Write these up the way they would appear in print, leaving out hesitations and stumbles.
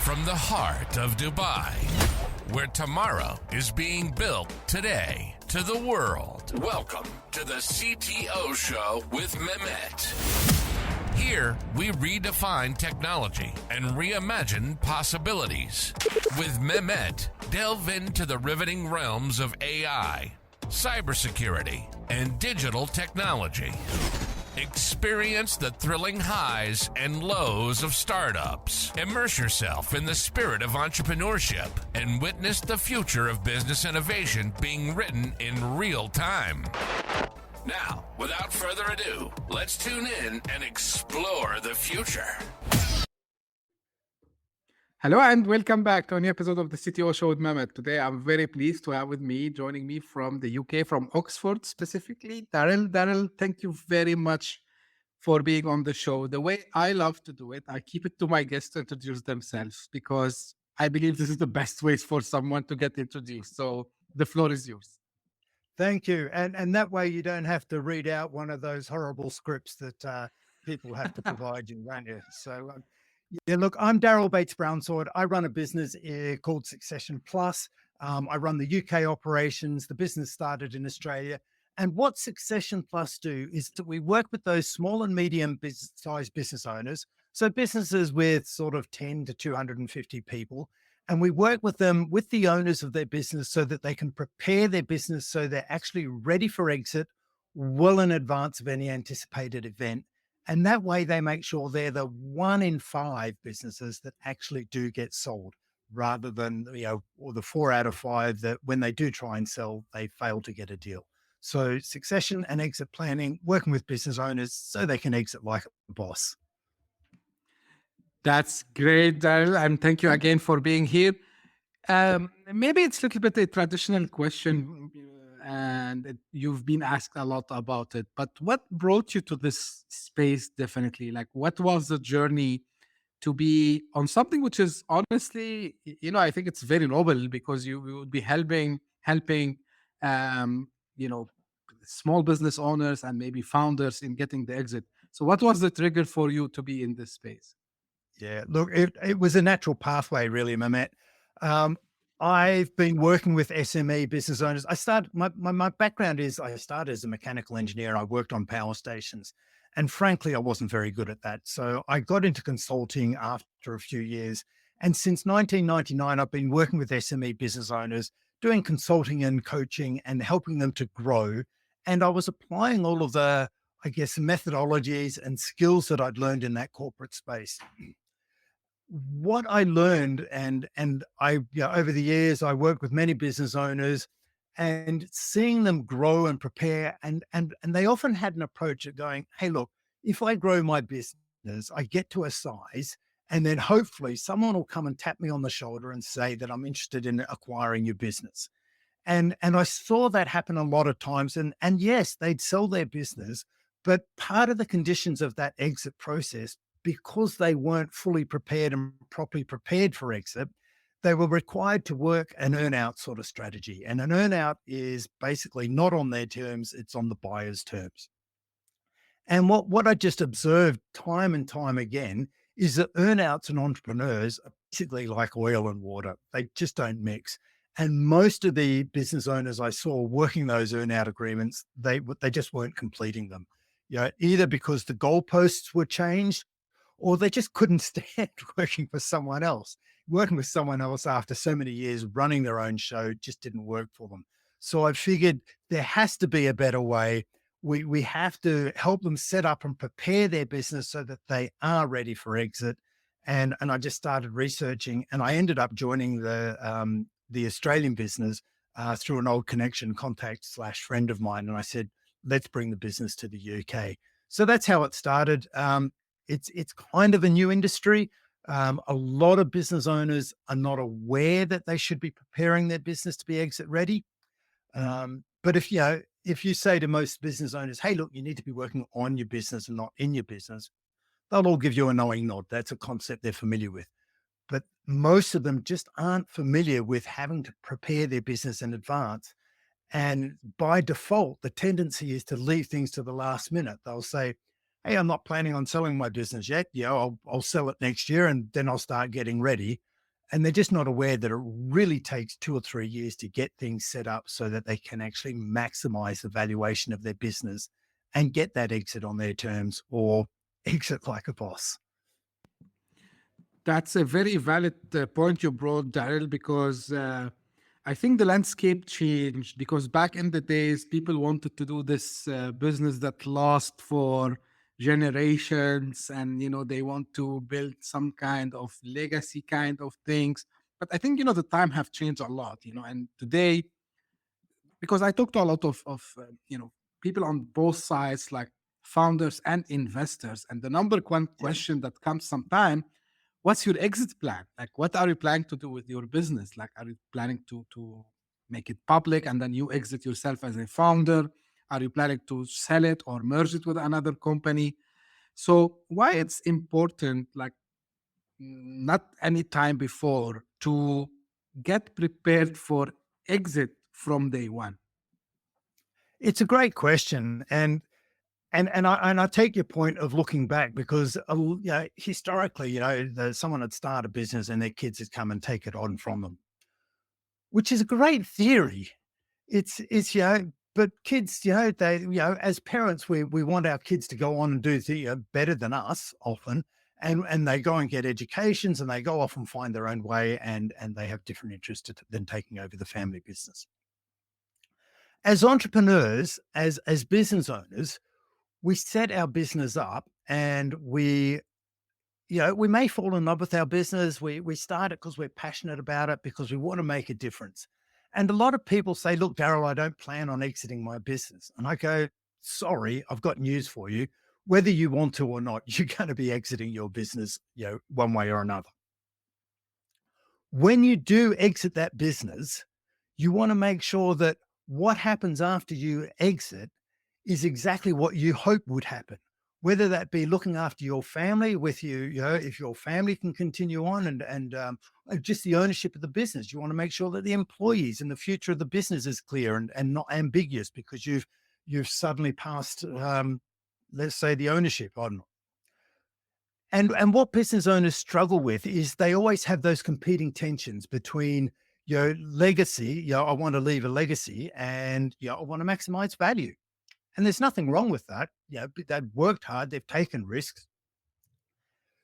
from the heart of Dubai, where tomorrow is being built today, to the world. Welcome to the CTO Show with Mehmet. Here, we redefine technology and reimagine possibilities. With Mehmet, delve into the riveting realms of AI, cybersecurity, and digital technology. Experience the thrilling highs and lows of startups. Immerse yourself in the spirit of entrepreneurship and witness the future of business innovation being written in real time. Now, without further ado, let's tune in and explore the future. Hello and welcome back to a new episode of the CTO Show with Mehmet. Today, I'm very pleased to have with me, joining me from the UK, from Oxford specifically, Darryl. Darryl, thank you very much for being on the show. The way I love to do it, I keep it to my guests to introduce themselves because I believe this is the best way for someone to get introduced. So the floor is yours. Thank you. And that way you don't have to read out one of those horrible scripts that people have to provide you, won't you? So, yeah, look, I'm Darryl Bates-Brownsword. I run a business called Succession Plus. I run the UK operations. The business started in Australia. And what Succession Plus do is that we work with those small and medium-sized business owners, so businesses with sort of 10 to 250 people. And we work with them, with the owners of their business, so that they can prepare their business so they're actually ready for exit well in advance of any anticipated event. And that way they make sure they're the 1 in 5 businesses that actually do get sold, rather than, or the 4 out of 5 that when they do try and sell, they fail to get a deal. So succession and exit planning, working with business owners so they can exit like a boss. That's great, Darryl, and thank you again for being here. Maybe it's a little bit a traditional question, and you've been asked a lot about it, but what brought you to this space? Definitely, like, what was the journey to be on something which is honestly, I think it's very noble, because you would be helping small business owners and maybe founders in getting the exit. So what was the trigger for you to be in this space? Yeah, look, it was a natural pathway, really, Mehmet. I've been working with SME business owners. My background is I started as a mechanical engineer. I worked on power stations, and frankly, I wasn't very good at that. So I got into consulting after a few years. And since 1999, I've been working with SME business owners, doing consulting and coaching and helping them to grow. And I was applying all of the, methodologies and skills that I'd learned in that corporate space. What I learned, and I, over the years, I worked with many business owners, and seeing them grow and prepare, and they often had an approach of going, hey, look, if I grow my business, I get to a size, and then hopefully someone will come and tap me on the shoulder and say that I'm interested in acquiring your business. And I saw that happen a lot of times, and yes, they'd sell their business, but part of the conditions of that exit process, because they weren't fully prepared and properly prepared for exit, they were required to work an earn-out sort of strategy. And an earn-out is basically not on their terms, it's on the buyer's terms. And what I just observed time and time again is that earn-outs and entrepreneurs are basically like oil and water. They just don't mix. And most of the business owners I saw working those earn-out agreements, they just weren't completing them. Either because the goalposts were changed, or they just couldn't stand working for someone else. Working with someone else after so many years running their own show just didn't work for them. So I figured there has to be a better way. We have to help them set up and prepare their business so that they are ready for exit. And I just started researching, and I ended up joining the Australian business through an old contact / friend of mine. And I said, let's bring the business to the UK. So that's how it started. It's kind of a new industry. A lot of business owners are not aware that they should be preparing their business to be exit ready. But if you say to most business owners, hey, look, you need to be working on your business and not in your business, they'll all give you a knowing nod. That's a concept they're familiar with. But most of them just aren't familiar with having to prepare their business in advance. And by default, the tendency is to leave things to the last minute. They'll say, hey, I'm not planning on selling my business yet. I'll sell it next year, and then I'll start getting ready. And they're just not aware that it really takes 2 or 3 years to get things set up so that they can actually maximize the valuation of their business and get that exit on their terms or exit like a boss. That's a very valid point you brought, Daryl, because I think the landscape changed because back in the days, people wanted to do this business that lasts for generations and, they want to build some kind of legacy kind of things. But I think, the time have changed a lot, and today, because I talked to a lot of people on both sides, like founders and investors. And the number one question that comes sometime, what's your exit plan? Like, what are you planning to do with your business? Like, are you planning to make it public and then you exit yourself as a founder? Are you planning to sell it or merge it with another company? So why it's important, like not any time before, to get prepared for exit from day one? It's a great question. And I take your point of looking back because historically, someone had started a business and their kids had come and take it on from them, which is a great theory. But kids, they, as parents, we want our kids to go on and do better than us often, and they go and get educations and they go off and find their own way, and they have different interests than taking over the family business. As entrepreneurs, as business owners, we set our business up and we may fall in love with our business. We start it because we're passionate about it, because we want to make a difference. And a lot of people say, look, Darryl, I don't plan on exiting my business. And I go, sorry, I've got news for you. Whether you want to or not, you're going to be exiting your business, one way or another. When you do exit that business, you want to make sure that what happens after you exit is exactly what you hope would happen, whether that be looking after your family with you, if your family can continue on and just the ownership of the business. You want to make sure that the employees and the future of the business is clear and not ambiguous because you've suddenly passed, let's say, the ownership on. And what business owners struggle with is they always have those competing tensions between legacy, I want to leave a legacy, and I want to maximize value. And there's nothing wrong with that. They've worked hard, they've taken risks.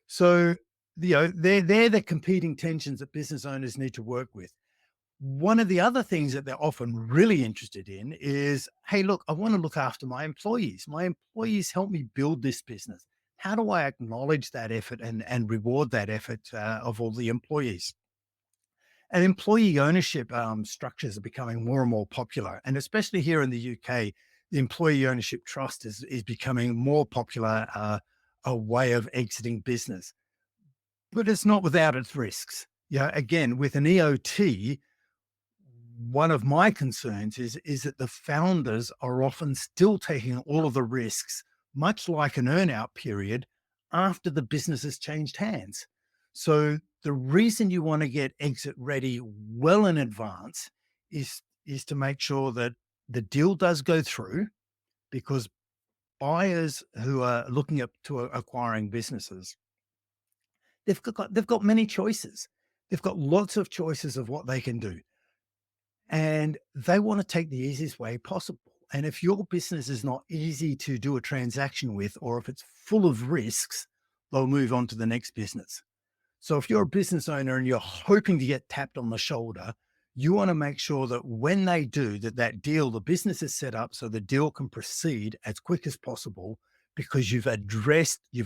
So, they're the competing tensions that business owners need to work with. One of the other things that they're often really interested in is, hey, look, I want to look after my employees. My employees help me build this business. How do I acknowledge that effort and reward that effort of all the employees? And employee ownership structures are becoming more and more popular. And especially here in the UK, the employee ownership trust is becoming more popular, a way of exiting business. But it's not without its risks. Again, with an EOT, one of my concerns is that the founders are often still taking all of the risks, much like an earn-out period, after the business has changed hands. So the reason you want to get exit ready well in advance is to make sure that the deal does go through, because buyers who are looking up to acquiring businesses, they've got many choices. They've got lots of choices of what they can do. And they want to take the easiest way possible. And if your business is not easy to do a transaction with, or if it's full of risks, they'll move on to the next business. So if you're a business owner and you're hoping to get tapped on the shoulder, you want to make sure that when they do, that deal, the business is set up so the deal can proceed as quick as possible, because you've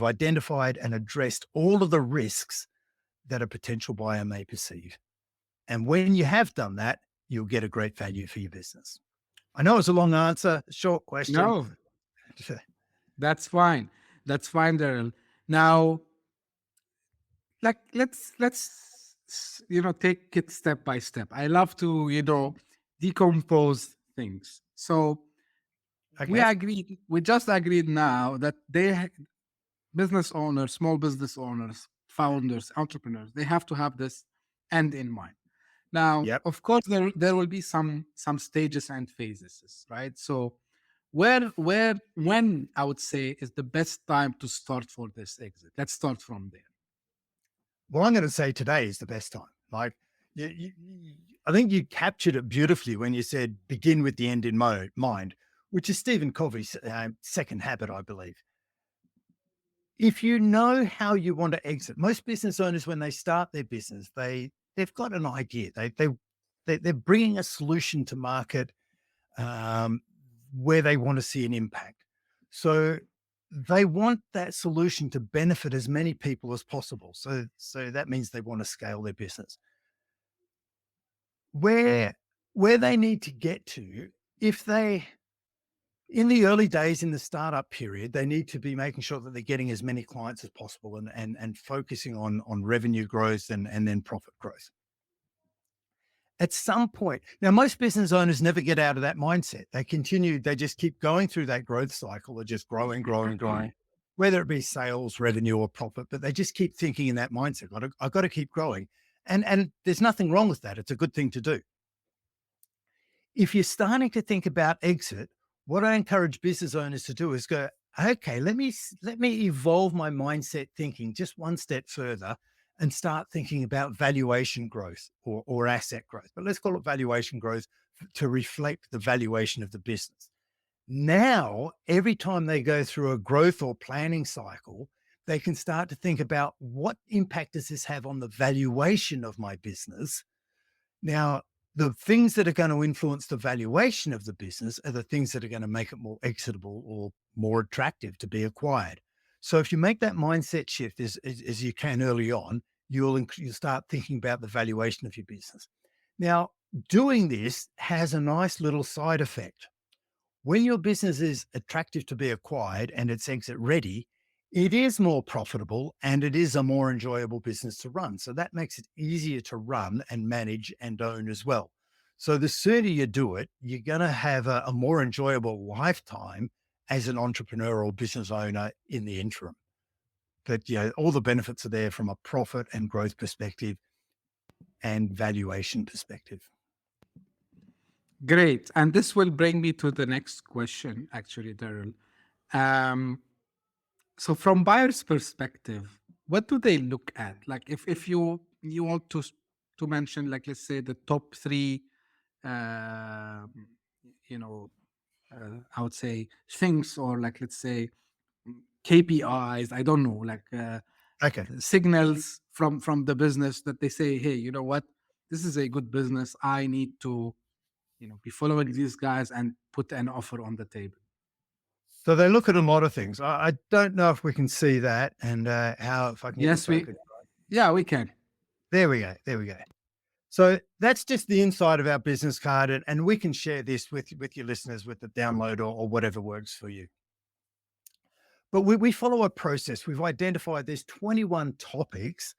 identified and addressed all of the risks that a potential buyer may perceive. And when you have done that, you'll get a great value for your business. I know it's a long answer, short question. No, that's fine. That's fine, Daryl. Now, like let's take it step by step. I love to decompose things. So we just agreed now that business owners, small business owners, founders, entrepreneurs, they have to have this end in mind. Now, of course, there will be some stages and phases, right? So when I would say is the best time to start for this exit? Let's start from there. Well, I'm going to say today is the best time. Like, I think you captured it beautifully when you said begin with the end in mind, which is Stephen Covey's second habit, I believe. If you know how you want to exit, most business owners, when they start their business, they've got an idea. They're bringing a solution to market where they want to see an impact. So they want that solution to benefit as many people as possible. So that means they want to scale their business. Where they need to get to, if they, in the early days in the startup period, they need to be making sure that they're getting as many clients as possible and focusing on revenue growth and then profit growth. At some point, now most business owners never get out of that mindset. They just keep going through that growth cycle. They're just growing, whether it be sales, revenue, or profit, but they just keep thinking in that mindset. I've got to keep growing. And there's nothing wrong with that. It's a good thing to do. If you're starting to think about exit, what I encourage business owners to do is go, okay, let me evolve my mindset thinking just one step further and start thinking about valuation growth or asset growth. But let's call it valuation growth to reflect the valuation of the business. Now, every time they go through a growth or planning cycle, they can start to think about what impact does this have on the valuation of my business? Now, the things that are going to influence the valuation of the business are the things that are going to make it more exitable or more attractive to be acquired. So if you make that mindset shift as you can early on, you'll start thinking about the valuation of your business. Now, doing this has a nice little side effect. When your business is attractive to be acquired and it's exit ready, it is more profitable and it is a more enjoyable business to run. So that makes it easier to run and manage and own as well. So the sooner you do it, you're going to have a more enjoyable lifetime as an entrepreneurial business owner in the interim. But all the benefits are there from a profit and growth perspective and valuation perspective. Great. And this will bring me to the next question, actually, Darryl. So from buyer's perspective, what do they look at? Like if you want to mention, like, let's say the top three, I would say things, or like, let's say KPIs, I don't know, like Okay. signals from the business that they say, hey, you know what, this is a good business. I need to, be following these guys and put an offer on the table. So they look at a lot of things. I don't know if we can see that and if I can. Yes, we can. There we go. So that's just the inside of our business card, and we can share this with your listeners with the download or whatever works for you. But we follow a process. We've identified there's 21 topics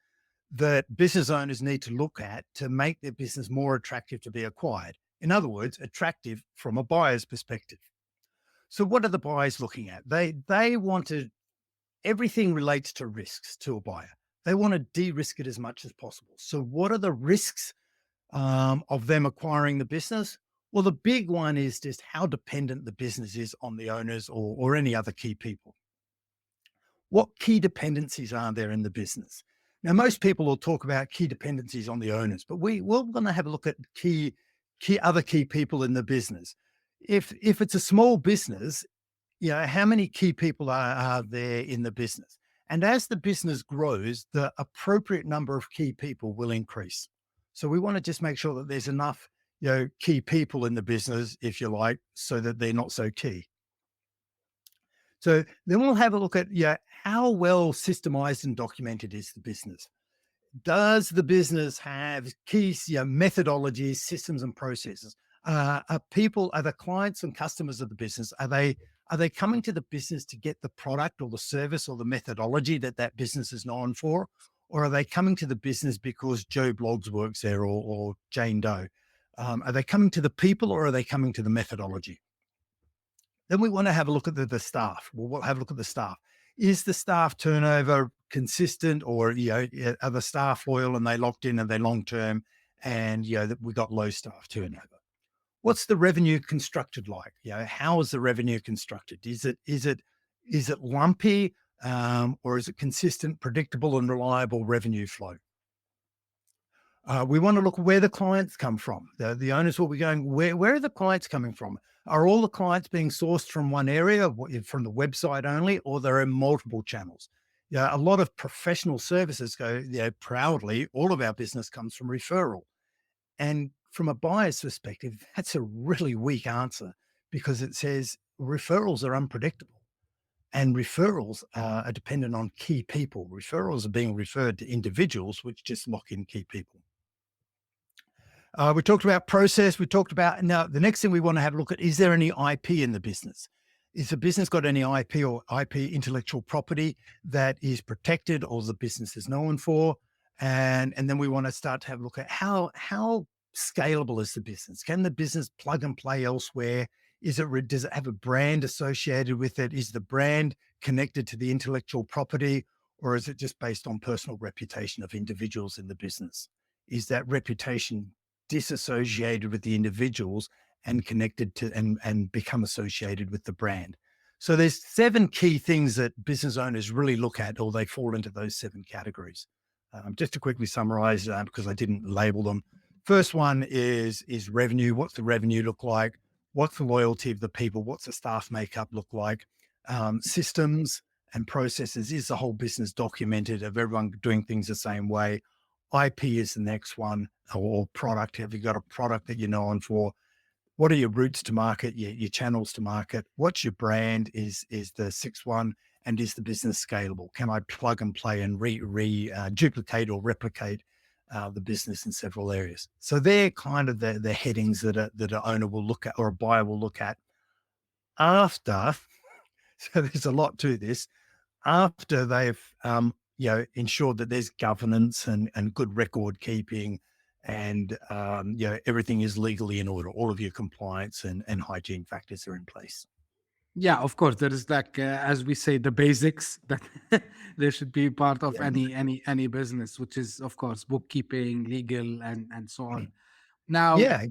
that business owners need to look at to make their business more attractive to be acquired. In other words, attractive from a buyer's perspective. So what are the buyers looking at? They want to, everything relates to risks to a buyer. They want to de-risk it as much as possible. So what are the risks of them acquiring the business? Well, the big one is just how dependent the business is on the owners or any other key people. What key dependencies are there in the business? Now, most people will talk about key dependencies on the owners, but we're going to have a look at other key people in the business. If it's a small business, how many key people are there in the business? And as the business grows, the appropriate number of key people will increase. So we want to just make sure that there's enough, key people in the business, if you like, so that they're not so key. So then we'll have a look at, how well systemized and documented is the business? Does the business have key methodologies, systems, and processes? Are the clients and customers of the business, are they coming to the business to get the product or the service or the methodology that business is known for? Or are they coming to the business because Joe Bloggs works there or Jane Doe? Are they coming to the people or are they coming to the methodology? Then we want to have a look at the staff. We'll have a look at the staff. Is the staff turnover consistent, or are the staff loyal and they locked in and they're long term, and that we got low staff turnover? What's the revenue constructed like? How is the revenue constructed? Is it lumpy, or is it consistent, predictable, and reliable revenue flow? We want to look where the clients come from. The owners will be going, where are the clients coming from? Are all the clients being sourced from one area, from the website only, or there are multiple channels? Yeah, a lot of professional services go, proudly, all of our business comes from referral. And from a buyer's perspective, that's a really weak answer because it says referrals are unpredictable and referrals are dependent on key people. Referrals are being referred to individuals, which just lock in key people. We talked about process. We talked about now the next thing we want to have a look at, is there any IP in the business? Is the business got any IP or IP intellectual property that is protected or the business is known for? And then we want to start to have a look at how scalable is the business? Can the business plug and play elsewhere? Does it have a brand associated with it? Is the brand connected to the intellectual property, or is it just based on personal reputation of individuals in the business? Is that reputation disassociated with the individuals and connected to and become associated with the brand? So there's 7 key things that business owners really look at, or they fall into those 7 categories. Just to quickly summarize, because I didn't label them. First one is revenue. What's the revenue look like? What's the loyalty of the people? What's the staff makeup look like? Systems and processes. Is the whole business documented? Of everyone doing things the same way? IP is the next one, or product. Have you got a product that you're known for? What are your routes to market, your channels to market? What's your brand is the 6th one. And is the business scalable? Can I plug and play and duplicate or replicate the business in several areas? So they're kind of the headings that an owner will look at, or a buyer will look at after. So there's a lot to this. After they've ensured that there's governance and good record keeping, and everything is legally in order. All of your compliance and hygiene factors are in place. Yeah, of course. There is like, as we say, the basics that there should be part of Yeah. any business, which is, of course, bookkeeping, legal, and so on. Now, Yeah.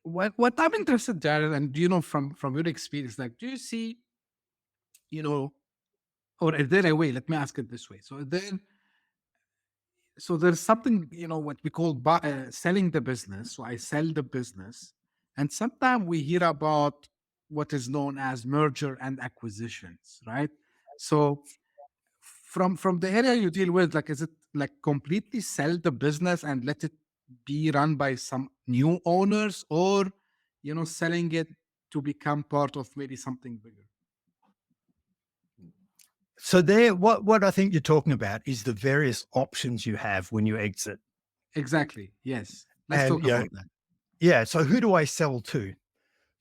what I'm interested, Jared, and from your experience, like, do you see, you know, or is there a way? Let me ask it this way. So there's something, what we call selling the business. So I sell the business, and sometimes we hear about what is known as merger and acquisitions, right? So from the area you deal with, like, is it like completely sell the business and let it be run by some new owners, or selling it to become part of maybe something bigger? So what I think you're talking about is the various options you have when you exit. Exactly. Yes. Let's And talk about that. yeah. So who do I sell to?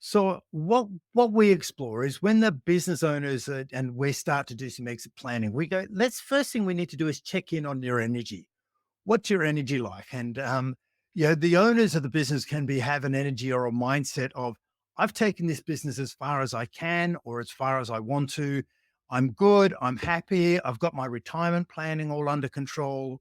So what we explore is when the business owners and we start to do some exit planning, we go, first thing we need to do is check in on your energy. What's your energy like? And the owners of the business can have an energy or a mindset of, I've taken this business as far as I can, or as far as I want to. I'm good. I'm happy. I've got my retirement planning all under control.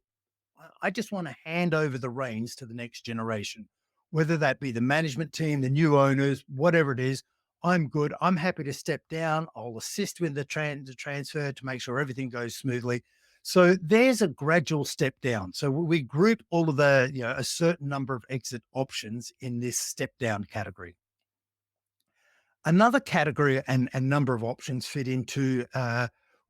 I just want to hand over the reins to the next generation, whether that be the management team, the new owners, whatever it is. I'm good. I'm happy to step down. I'll assist with the transfer to make sure everything goes smoothly. So there's a gradual step down. So we group all of the, a certain number of exit options in this step down category. Another category and number of options fit into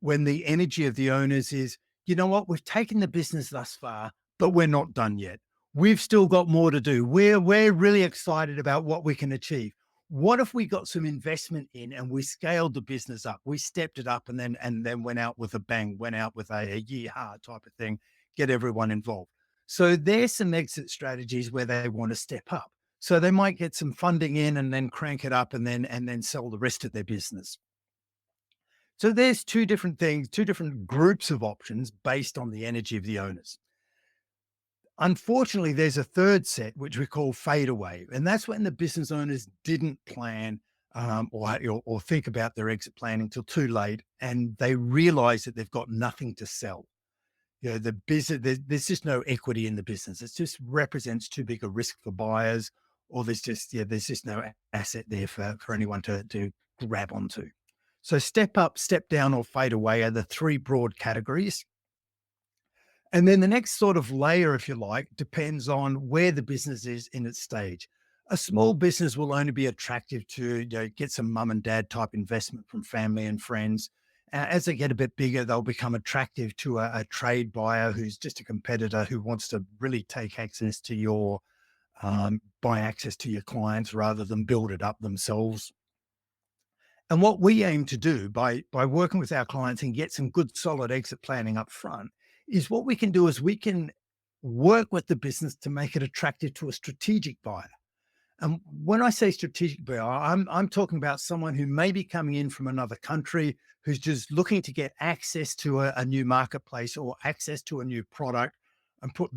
when the energy of the owners is, you know what, we've taken the business thus far, but we're not done yet. We've still got more to do. We're really excited about what we can achieve. What if we got some investment in and we scaled the business up? We stepped it up and then went out with a bang, went out with a yeehaw type of thing, get everyone involved. So there's some exit strategies where they want to step up. So they might get some funding in and then crank it up and then sell the rest of their business. So there's 2 different things, 2 different groups of options based on the energy of the owners. Unfortunately, there's a 3rd set, which we call fade away. And that's when the business owners didn't plan or think about their exit planning until too late. And they realize that they've got nothing to sell. The business, there's just no equity in the business. It just represents too big a risk for buyers, or there's just no asset there for anyone to grab onto. So step up, step down, or fade away are the 3 broad categories. And then the next sort of layer, if you like, depends on where the business is in its stage. A small business will only be attractive to get some mum and dad type investment from family and friends. As they get a bit bigger, they'll become attractive to a trade buyer who's just a competitor who wants to really take access to your buy access to your clients rather than build it up themselves. And what we aim to do by working with our clients and get some good solid exit planning up front is what we can do is we can work with the business to make it attractive to a strategic buyer. And when I say strategic buyer, I'm talking about someone who may be coming in from another country, who's just looking to get access to a new marketplace or access to a new product and put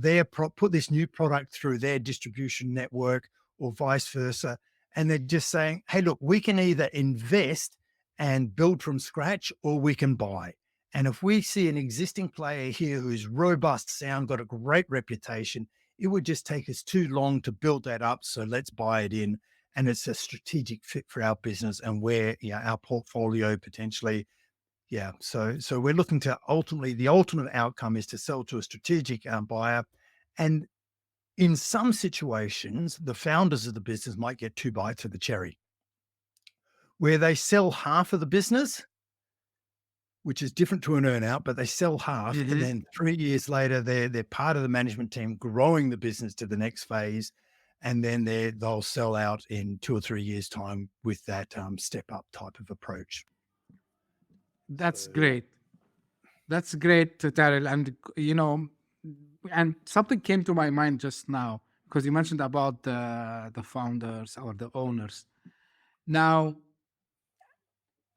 this new product through their distribution network or vice versa. And they're just saying, hey, look, we can either invest and build from scratch or we can buy. And if we see an existing player here who's robust sound, got a great reputation, it would just take us too long to build that up. So let's buy it in. And it's a strategic fit for our business and where our portfolio potentially. Yeah. So we're looking to the ultimate outcome is to sell to a strategic buyer. And in some situations, the founders of the business might get two bites of the cherry, where they sell half of the business, which is different to an earnout, but they sell half. And then 3 years later, they're part of the management team growing the business to the next phase. And then they'll sell out in 2 or 3 years' time with that step up type of approach. That's great. That's great, Darryl. And, and something came to my mind just now because you mentioned about the founders or the owners. Now,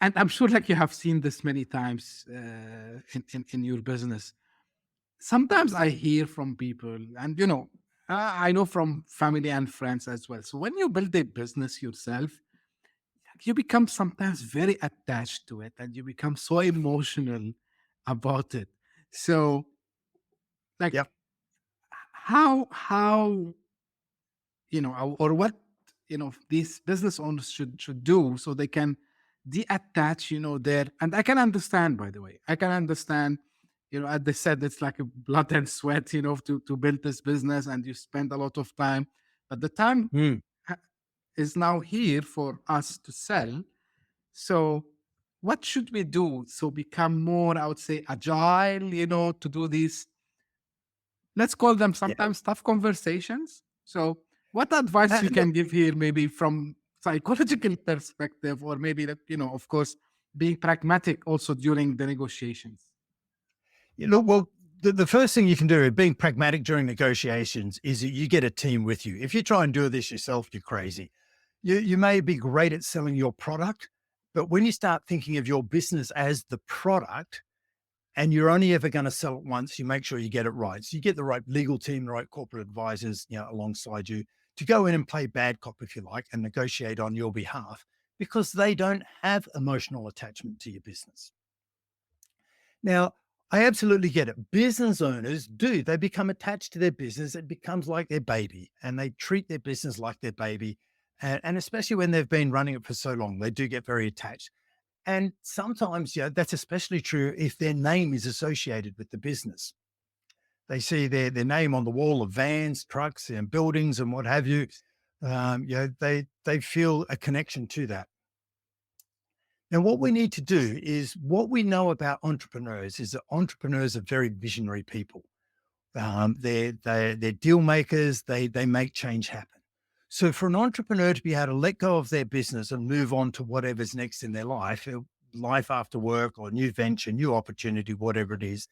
and I'm sure like you have seen this many times in your business. Sometimes I hear from people, and I know from family and friends as well. So when you build a business yourself, you become sometimes very attached to it, and you become so emotional about it. So, like, Yeah. how or what these business owners should do so they can detach their, and I can understand, by the way, I can understand, as they said, it's like a blood and sweat to build this business, and you spend a lot of time, but the time ha- is now here for us to sell. So what should we do so become more, I would say, agile, to do these, let's call them sometimes tough conversations. So what advice you can give here, maybe from psychological perspective, or maybe that, of course, being pragmatic also during the negotiations? Well, the first thing you can do, being pragmatic during negotiations, is that you get a team with you. If you try and do this yourself, you're crazy. You may be great at selling your product, but when you start thinking of your business as the product and you're only ever going to sell it once, you make sure you get it right. So you get the right legal team, the right corporate advisors, alongside you to go in and play bad cop, if you like, and negotiate on your behalf because they don't have emotional attachment to your business. Now, I absolutely get it. Business owners do. They become attached to their business. It becomes like their baby, and they treat their business like their baby. And especially when they've been running it for so long, they do get very attached. And sometimes, that's especially true if their name is associated with the business. They see their name on the wall of vans, trucks, and buildings and what have you. They feel a connection to that. Now, what we need to do is what we know about entrepreneurs is that entrepreneurs are very visionary people. They're deal makers. They make change happen. So for an entrepreneur to be able to let go of their business and move on to whatever's next in their life after work or new venture, new opportunity, whatever it is,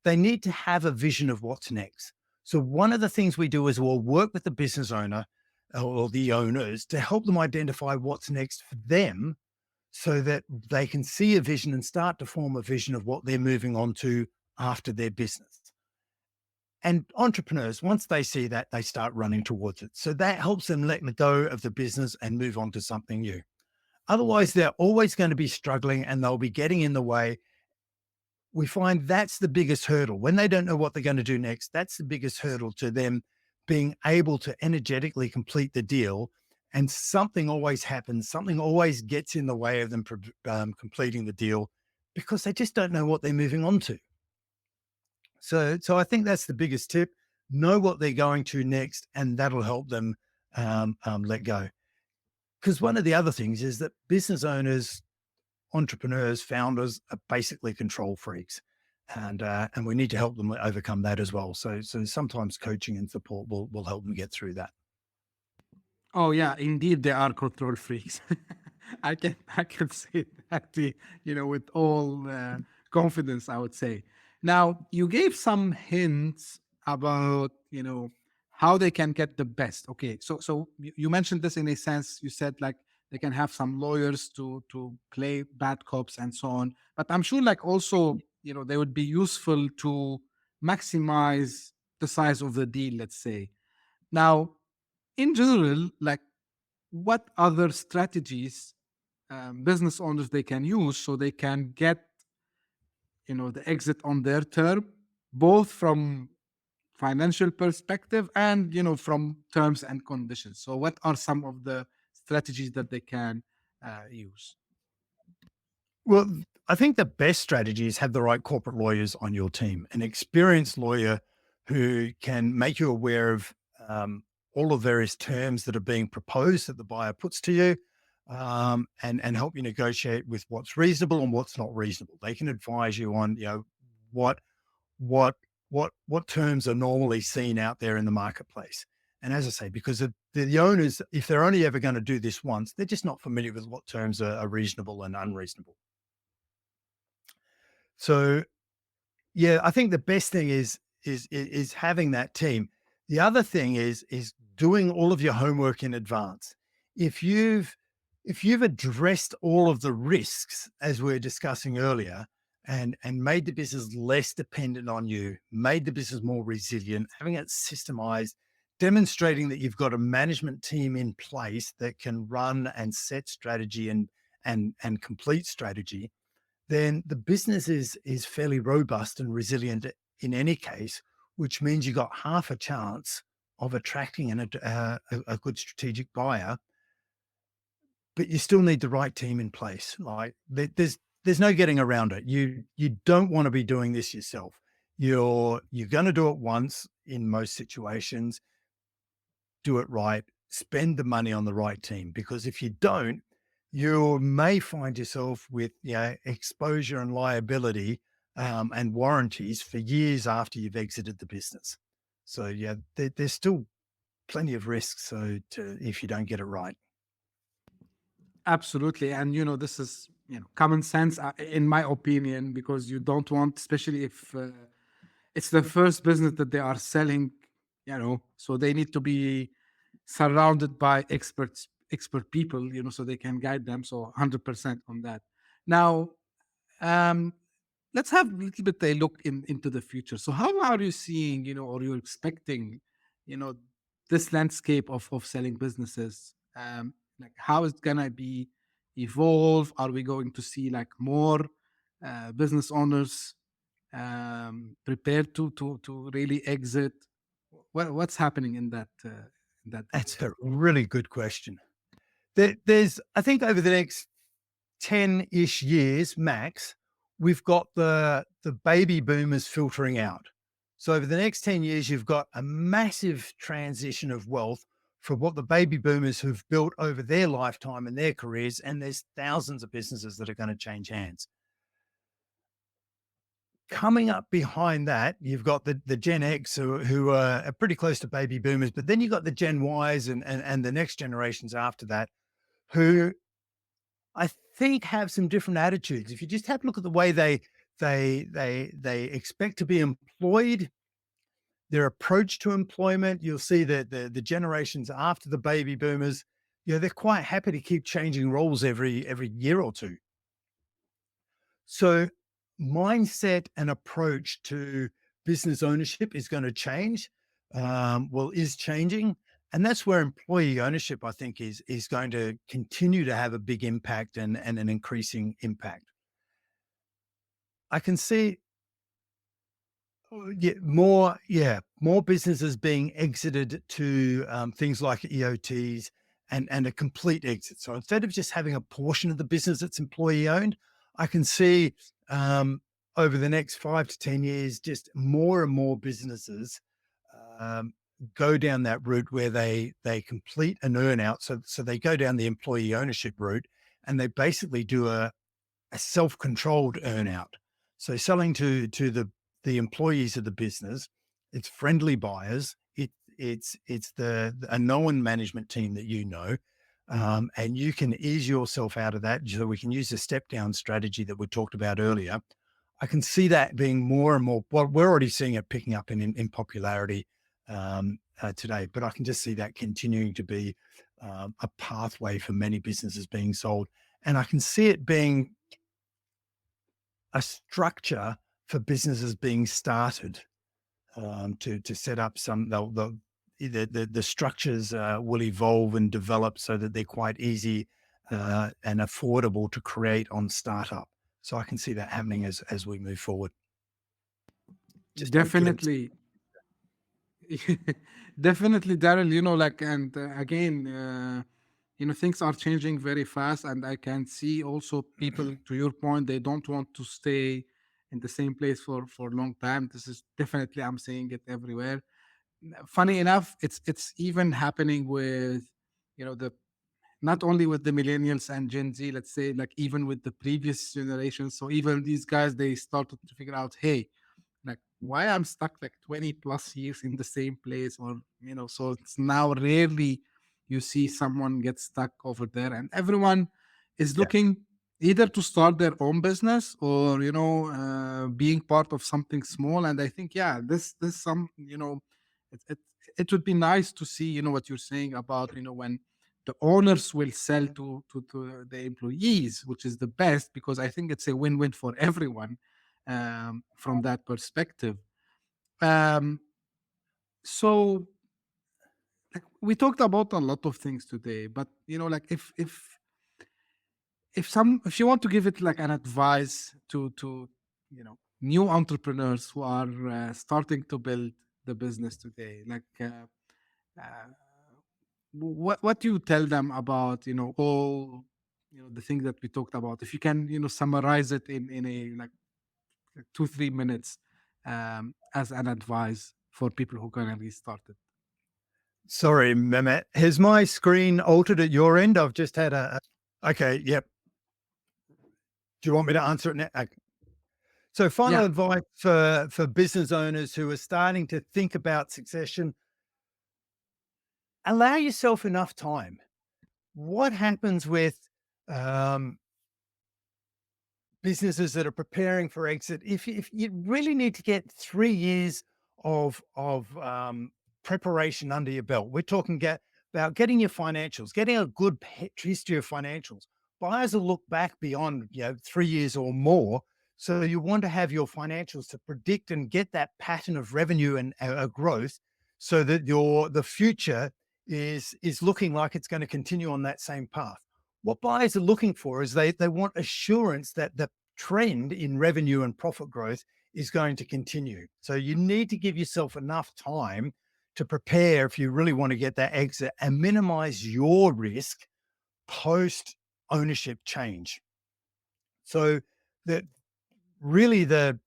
they need to have a vision of what's next. So one of the things we do is we'll work with the business owner or the owners to help them identify what's next for them so that they can see a vision and start to form a vision of what they're moving on to after their business. And entrepreneurs, once they see that, they start running towards it. So that helps them let go of the business and move on to something new. Otherwise, they're always going to be struggling and they'll be getting in the way. We find that's the biggest hurdle. When they don't know what they're going to do next, that's the biggest hurdle to them being able to energetically complete the deal. And something always happens. Something always gets in the way of them completing the deal because they just don't know what they're moving on to. So I think that's the biggest tip. Know what they're going to next, and that'll help them let go. Because one of the other things is that business owners, entrepreneurs, founders are basically control freaks, and we need to help them overcome that as well. So sometimes coaching and support will help them get through that. Oh yeah, indeed they are control freaks. I can say that with all confidence. I would say. Now you gave some hints about how they can get the best. Okay, so you mentioned this in a sense. You said like they can have some lawyers to play bad cops and so on. But I'm sure like also they would be useful to maximize the size of the deal. Let's say now in general, like what other strategies business owners they can use so they can get the exit on their term, both from financial perspective and from terms and conditions. So what are some of the strategies that they can use? Well, I think the best strategy is have the right corporate lawyers on your team, an experienced lawyer who can make you aware of all the various terms that are being proposed that the buyer puts to you, and help you negotiate with what's reasonable and what's not reasonable. They can advise you on what what what terms are normally seen out there in the marketplace. And as I say, because the owners, if they're only ever going to do this once, they're just not familiar with what terms are reasonable and unreasonable. So yeah, I think the best thing is having that team. The other thing is doing all of your homework in advance. If you've addressed all of the risks as we were discussing earlier, and made the business less dependent on you, made the business more resilient, having it systemized, demonstrating that you've got a management team in place that can run and set strategy and complete strategy, then the business is fairly robust and resilient in any case, which means you got half a chance of attracting a good strategic buyer, but you still need the right team in place. Like there's no getting around it. You don't want to be doing this yourself. You're going to do it once in most situations. Do it right. Spend the money on the right team, because if you don't, you may find yourself with exposure and liability and warranties for years after you've exited the business. So yeah, there's still plenty of risks. So if you don't get it right. Absolutely. And this is common sense in my opinion, because you don't want, especially if it's the first business that they are selling, so they need to be surrounded by expert people, so they can guide them. So 100% on that. Now, um, let's have a little bit a look into the future. So how are you seeing, or you're expecting, you know, this landscape of selling businesses? Like how is it gonna be evolve? Are we going to see like more business owners prepared to really exit? What's happening in that That's direction? a really good question. There's, I think, over the next 10-ish years max, we've got the baby boomers filtering out. So over the next 10 years, you've got a massive transition of wealth from what the baby boomers who've built over their lifetime and their careers, and there's thousands of businesses that are going to change hands. Coming up behind that, you've got the Gen X who are pretty close to baby boomers, but then you've got the Gen Ys and the next generations after that, who I think have some different attitudes. If you just have a look at the way they expect to be employed, their approach to employment, you'll see that the generations after the baby boomers, they're quite happy to keep changing roles every year or two. So mindset and approach to business ownership is going to change. Is changing. And that's where employee ownership, I think, is going to continue to have a big impact and an increasing impact. I can see more businesses being exited to things like EOTs and a complete exit. So instead of just having a portion of the business that's employee owned, I can see over the next 5 to 10 years, just more and more businesses um, go down that route where they complete an earn out. So they go down the employee ownership route, and they basically do a self-controlled earn out. So selling to the employees of the business, it's friendly buyers. It's a known management team that you know, and you can ease yourself out of that. So we can use the step down strategy that we talked about earlier. I can see that being more and more. Well, we're already seeing it picking up in popularity today, but I can just see that continuing to be a pathway for many businesses being sold, and I can see it being a structure for businesses being started to set up some. The structures will evolve and develop so that they're quite easy and affordable to create on startup. So I can see that happening as we move forward. Just a glimpse. Definitely. Definitely, Daryl, and again, things are changing very fast, and I can see also people, to your point, they don't want to stay in the same place for a long time. This is definitely, I'm seeing it everywhere. Funny enough, it's even happening with, the not only with the millennials and Gen Z, let's say, like even with the previous generations. So even these guys, they started to figure out, hey, like why I'm stuck like 20 plus years in the same place, or so it's now rarely you see someone get stuck over there, and everyone is Yeah, looking either to start their own business or being part of something small. And I think, yeah, this some it, it would be nice to see what you're saying about when the owners will sell to the employees, which is the best, because I think it's a win-win for everyone from that perspective. Um, so like we talked about a lot of things today, but like if you want to give it like an advice to new entrepreneurs who are starting to build the business today, like uh, what do you tell them about all the things that we talked about? If you can summarize it in a like 2-3 minutes as an advice for people who can get started. sorry, Mehmet. Has my screen altered at your end? I've just had okay, yep. Do you want me to answer it now? Okay. So final Yeah, advice for business owners who are starting to think about succession: allow yourself enough time. What happens with um, businesses that are preparing for exit? If you really need to get 3 years of preparation under your belt, we're talking about getting your financials, getting a good history of financials. Buyers will look back beyond 3 years or more. So you want to have your financials to predict and get that pattern of revenue and growth, so that the future is looking like it's going to continue on that same path. What buyers are looking for is they want assurance that the trend in revenue and profit growth is going to continue. So you need to give yourself enough time to prepare if you really want to get that exit and minimize your risk post ownership change. So that really the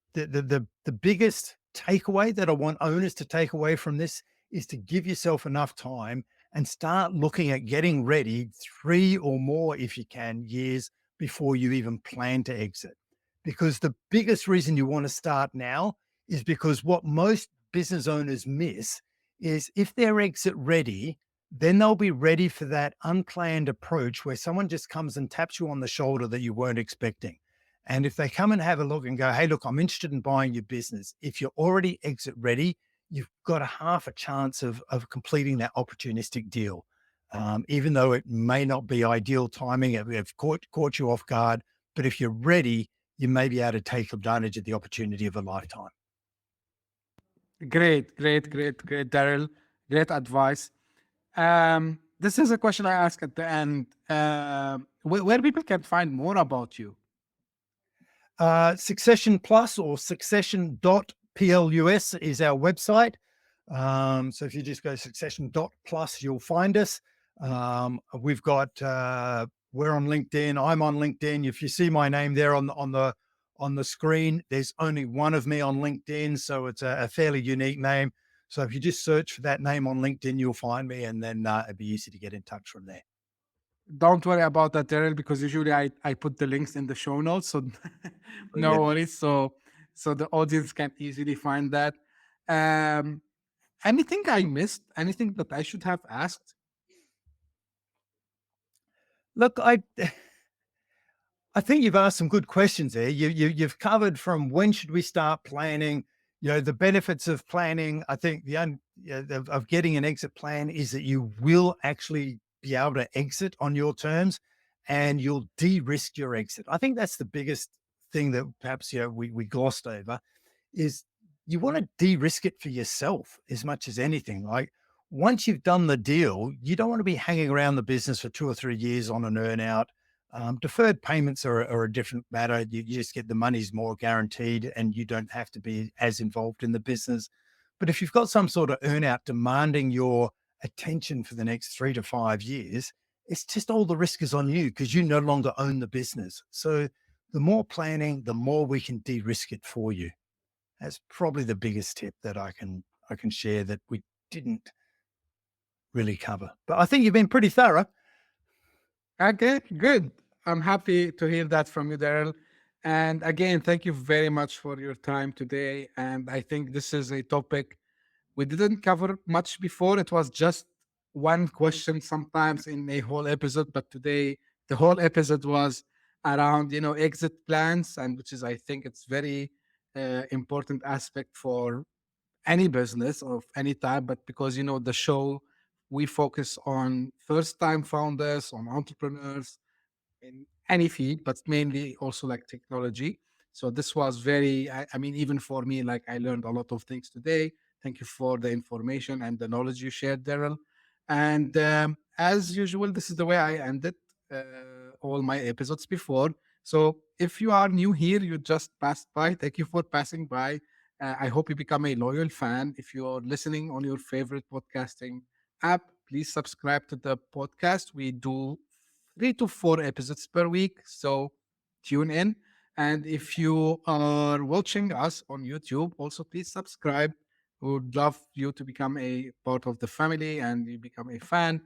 biggest takeaway that I want owners to take away from this is to give yourself enough time and start looking at getting ready 3 or more, if you can, years before you even plan to exit. Because the biggest reason you want to start now is because what most business owners miss is if they're exit ready, then they'll be ready for that unplanned approach where someone just comes and taps you on the shoulder that you weren't expecting. And if they come and have a look and go, hey, look, I'm interested in buying your business, if you're already exit ready, you've got a half a chance of completing that opportunistic deal. Even though it may not be ideal timing, it may have caught you off guard. But if you're ready, you may be able to take advantage of the opportunity of a lifetime. great, Daryl. Great advice. This is a question I ask at the end. Where people can find more about you? Succession Plus or succession.plus is our website. So if you just go succession.plus, you'll find us. We've got we're on LinkedIn. I'm on LinkedIn. If you see my name there on on the screen. There's only one of me on LinkedIn, so it's a fairly unique name. So if you just search for that name on LinkedIn, you'll find me, and then it'd be easy to get in touch from there. Don't worry about that, Daryl, because usually I put the links in the show notes, so no worries. So the audience can easily find that. Anything I missed? Anything that I should have asked? Look, I think you've asked some good questions there. You've covered from when should we start planning, the benefits of planning. I think of getting an exit plan is that you will actually be able to exit on your terms, and you'll de-risk your exit. I think that's the biggest thing that perhaps we glossed over, is you want to de-risk it for yourself as much as anything. Like, once you've done the deal, you don't want to be hanging around the business for 2 or 3 years on an earn out. Deferred payments are a different matter. You just get the money's more guaranteed, and you don't have to be as involved in the business. But if you've got some sort of earn out demanding your attention for the next 3 to 5 years, it's just all the risk is on you because you no longer own the business. So the more planning, the more we can de-risk it for you. That's probably the biggest tip that I can share that we didn't really cover. But I think you've been pretty thorough. Okay, good. I'm happy to hear that from you, Daryl. And again, thank you very much for your time today. And I think this is a topic we didn't cover much before. It was just one question sometimes in a whole episode, but today the whole episode was around, exit plans, and which is, I think it's very important aspect for any business of any type. But because, the show, we focus on first-time founders, on entrepreneurs in any field, but mainly also like technology. So this was very, I mean, even for me, like I learned a lot of things today. Thank you for the information and the knowledge you shared, Daryl. And as usual, this is the way I ended all my episodes before. So if you are new here, you just passed by. Thank you for passing by. I hope you become a loyal fan. If you're listening on your favorite podcasting app, please subscribe to the podcast. We do 3 to 4 episodes per week, so tune in. And if you are watching us on YouTube, also please subscribe. We would love you to become a part of the family and you become a fan.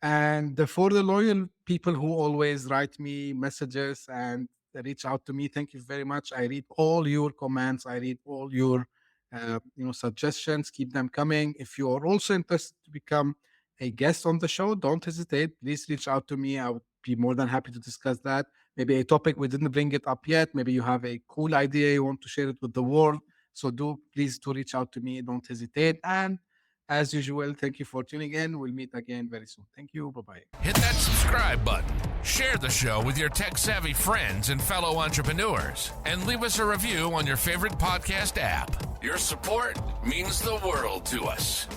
And for the loyal people who always write me messages and reach out to me, thank you very much. I read all your comments. I read all your suggestions. Keep them coming. If you are also interested to become a guest on the show, don't hesitate. Please reach out to me. I would be more than happy to discuss that. Maybe a topic we didn't bring it up yet. Maybe you have a cool idea you want to share it with the world. So please reach out to me. Don't hesitate. And as usual, thank you for tuning in. We'll meet again very soon. Thank you. Bye-bye. Hit that subscribe button. Share the show with your tech-savvy friends and fellow entrepreneurs. And leave us a review on your favorite podcast app. Your support means the world to us.